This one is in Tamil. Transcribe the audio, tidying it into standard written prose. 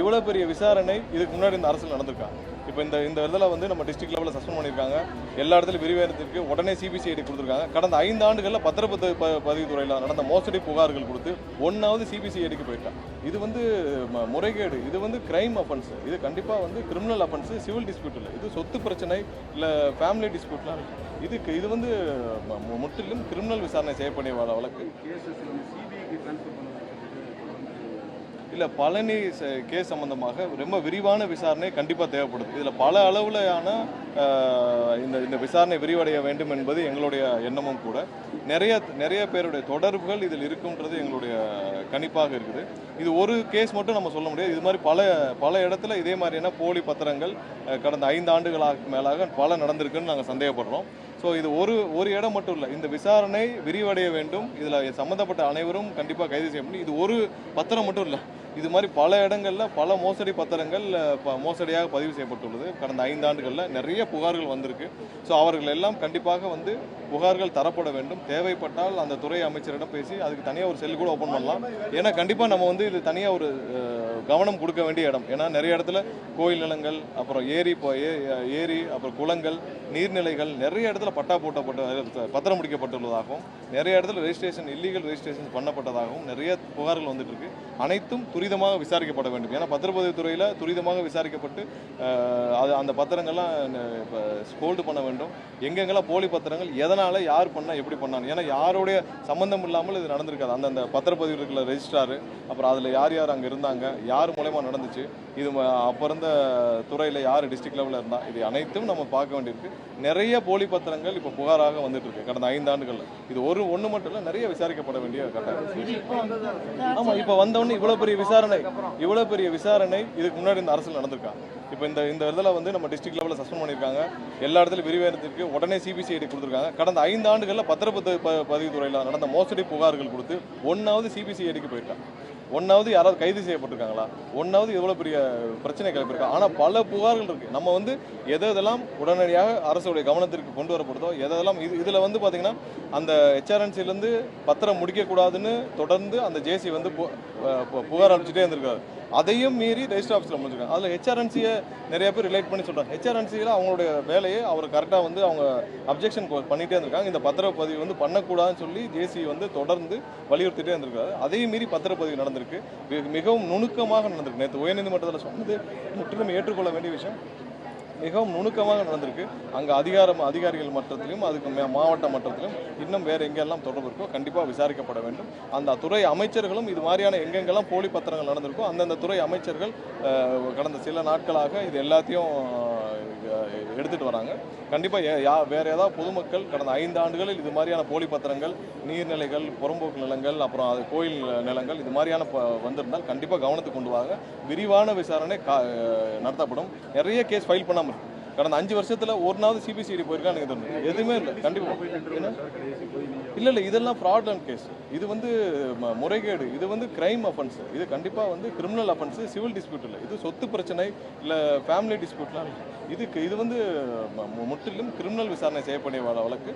இவ்வளோ பெரிய விசாரணை இதுக்கு முன்னாடி இந்த அரசில் நடந்திருக்கா? இப்போ இந்த இதில் வந்து நம்ம டிஸ்ட்ரிக்ட் லெவலில் சஸ்பெண்ட் பண்ணியிருக்காங்க, எல்லா இடத்துலையும் விரிவாரத்திற்கு உடனே சிபிசிஐடி கொடுத்துருக்காங்க. கடந்த 5 ஆண்டுகளில் பத்திரப்பதிவுத்துறையில் நடந்த மோசடி புகார்கள் கொடுத்து ஒன்றாவது சிபிசிஐடிக்கு போயிருக்காங்க. இது வந்து முறைகேடு, இது வந்து கிரைம் அஃபென்ஸ், இது கண்டிப்பாக வந்து கிரிமினல் அஃபென்ஸ், சிவில் டிஸ்பியூட் இல்லை, இது சொத்து பிரச்சனை இல்லை ஃபேமிலி டிஸ்பியூட்லாம் இது வந்து முற்றிலும் கிரிமினல் விசாரணை செய்யப்படிய வழக்கு. இல்லை, பழனி கேஸ் சம்பந்தமாக ரொம்ப விரிவான விசாரணை கண்டிப்பாக தேவைப்படுது. இதில் பல அளவிலான இந்த விசாரணை விரிவடைய வேண்டும் என்பது எங்களுடைய எண்ணமும் கூட. நிறைய பேருடைய தொடர்புகள் இதில் இருக்குன்றது எங்களுடைய கணிப்பாக இருக்குது. இது ஒரு கேஸ் மட்டும் நம்ம சொல்ல முடியாது. இது மாதிரி பல இடத்துல இதே மாதிரியான போலி பத்திரங்கள் கடந்த 5 ஆண்டுகளாக மேலாக பல நடந்திருக்குன்னு நாங்கள் சந்தேகப்படுறோம். ஸோ இது ஒரு இடம் மட்டும் இல்லை, இந்த விசாரணை விரிவடைய வேண்டும். இதில் சம்மந்தப்பட்ட அனைவரும் கண்டிப்பாக கைது செய்ய முடியும். இது ஒரு பத்திரம் மட்டும் இல்லை, இது மாதிரி பல இடங்களில் பல மோசடி பத்திரங்கள் மோசடியாக பதிவு செய்யப்பட்டுள்ளது. கடந்த 5 ஆண்டுகளில் நிறைய புகார்கள் வந்திருக்கு. ஸோ அவர்கள் எல்லாம் கண்டிப்பாக வந்து புகார்கள் தரப்பட வேண்டும். தேவைப்பட்டால் அந்த துறை அமைச்சரிடம் பேசி அதுக்கு தனியாக ஒரு செல் கூட ஓப்பன் பண்ணலாம். ஏன்னா கண்டிப்பாக நம்ம வந்து இது தனியாக ஒரு கவனம் கொடுக்க வேண்டிய இடம். ஏன்னா நிறைய இடத்துல கோயில் நிலங்கள், அப்புறம் ஏரி, அப்புறம் குளங்கள், நீர்நிலைகள் நிறைய இடத்துல பத்திரம் முடிக்கப்பட்டுள்ளதாகவும், நிறைய இடத்துல ரெஜிஸ்ட்ரேஷன் இல்லீகல் ரெஜிஸ்ட்ரேஷன் பண்ணப்பட்டதாகவும் நிறைய புகார்கள் வந்துட்டு இருக்கு. அனைத்தும் துரிதமாக விசாரிக்கப்பட வேண்டும். ஏன்னா பத்திரப்பதிவுத்துறையில் துரிதமாக விசாரிக்கப்பட்டு அந்த பத்திரங்கள்லாம் ஹோல்டு பண்ண வேண்டும். எங்கெங்கெல்லாம் போலி பத்திரங்கள், எதனால், யார் பண்ணால், எப்படி பண்ணாங்க, ஏன்னா யாருடைய சம்பந்தம் இல்லாமல் இது நடந்திருக்காது. அந்தந்த பத்திரப்பதிவு இருக்கிற ரெஜிஸ்ட்ராரு, அப்புறம் அதில் யார் அங்கே இருந்தாங்க, யார் மூலயமா நடந்துச்சு, இது அப்போ இருந்த துறையில் யார் டிஸ்ட்ரிக்ட் லெவலில் இருந்தால், இது அனைத்தும் நம்ம பார்க்க வேண்டியிருக்கு. நிறைய போலி பத்திரங்கள் இப்போ புகாராக வந்துட்டு இருக்கு கடந்த 5 ஆண்டுகளில். இது ஒன்று மட்டும் இல்லை, நிறைய விசாரிக்கப்பட வேண்டிய கட்டாயம். ஆமாம், இப்போ வந்தவொடனே இவ்வளோ பெரிய விசாரணை இதுக்கு முன்னாடி இந்த அரசில் நடந்திருக்கா? இப்போ இந்த இதில் வந்து நம்ம டிஸ்ட்ரிக்ட் லெவலில் சஸ்பெண்ட் பண்ணியிருக்காங்க, எல்லா இடத்துலையும் விரிவாரத்திற்கு உடனே சிபிசிஐடி கொடுத்துருக்காங்க. கடந்த 5 ஆண்டுகளில் பத்திரப்பதிவுத்துறையில் நடந்த மோசடி புகார்கள் கொடுத்து ஒன்றாவது சிபிசிஐடிக்கு போயிருக்காங்க. ஒன்றாவது யாராவது கைது செய்யப்பட்டிருக்காங்களா? ஒன்றாவது எவ்வளோ பெரிய பிரச்சனை கிளப்பியிருக்கா? ஆனால் பல புகார்கள் இருக்குது. நம்ம வந்து எதெல்லாம் உடனடியாக அரசுடைய கவனத்திற்கு கொண்டு வரப்படுதோ, எதெல்லாம் இதில் வந்து பார்த்திங்கன்னா அந்த ஹெச்ஆர்என்சிலேருந்து பத்திரம் முடிக்கக்கூடாதுன்னு தொடர்ந்து அந்த ஜேசி வந்து புகார் அளிச்சுட்டே இருந்திருக்காரு. அதையும் மீறி ரெஜிஸ்டர் ஆஃபீஸில் முடிஞ்சிருக்காங்க. அதில் ஹெச்ஆர்என்சியை நிறைய பேர் ரிலேட் பண்ணி சொல்கிறாங்க. ஹெச்ஆர்என்சியில் அவங்களுடைய வேலையை அவர் கரெக்டாக வந்து அவங்க அப்ஜெக்ஷன் பண்ணிகிட்டே இருந்திருக்காங்க. இந்த பத்திரப்பதிவு வந்து பண்ணக்கூடாதுன்னு சொல்லி ஜேசி வந்து தொடர்ந்து வலியுறுத்திட்டே இருந்திருக்காரு. அதையும் மீறி பத்திரப்பதிவு நடந்திருக்கு. மிகவும் நுணுக்கமாக நடந்திருக்கு. நேற்று உயர்நீதிமன்றத்தில் சொன்னது முற்றிலும் ஏற்றுக்கொள்ள வேண்டிய விஷயம். மிகவும் நுணுக்கமாக நடந்திருக்கு. அங்கே அதிகாரிகள் மட்டத்திலும், அதுக்கு மாவட்ட மட்டத்திலும், இன்னும் வேறு எங்கெல்லாம் தொடர்பு இருக்கோ கண்டிப்பாக விசாரிக்கப்பட வேண்டும். அந்த துறை அமைச்சர்களும் இது மாதிரியான எங்கெங்கெல்லாம் போலி பத்திரங்கள் நடந்திருக்கோ அந்தந்த துறை அமைச்சர்கள் கடந்த சில நாட்களாக இது எல்லாத்தையும் எடுத்துகிட்டு வராங்க. கண்டிப்பாக வேறு ஏதாவது பொதுமக்கள் கடந்த 5 ஆண்டுகளில் இது மாதிரியான போலி பத்திரங்கள், நீர்நிலைகள், புறம்போக்கு நிலங்கள், அப்புறம் அது கோயில் நிலங்கள், இது மாதிரியான வந்திருந்தால் கண்டிப்பாக கவனத்துக்கு கொண்டு வாங்க. விரிவான விசாரணை நடத்தப்படும். நிறைய கேஸ் ஃபைல் பண்ணாமல் இருக்கு. கடந்த 5 வருஷத்தில் ஒருநாவது சிபிசிஐடி போயிருக்கான்னு எனக்கு தோணுது. எதுவுமே இல்லை. கண்டிப்பாக இல்லை, இதெல்லாம் ஃப்ராட்லண்ட் கேஸ், இது வந்து முறைகேடு, இது வந்து கிரைம் அஃபென்ஸ், இது கண்டிப்பாக வந்து கிரிமினல் அஃபென்ஸ், சிவில் டிஸ்பியூட் இல்லை, இது சொத்து பிரச்சனை இல்லை ஃபேமிலி டிஸ்பியூட்லாம் இது வந்து முற்றிலும் கிரிமினல் விசாரணை செய்யப்படிய வழக்கு.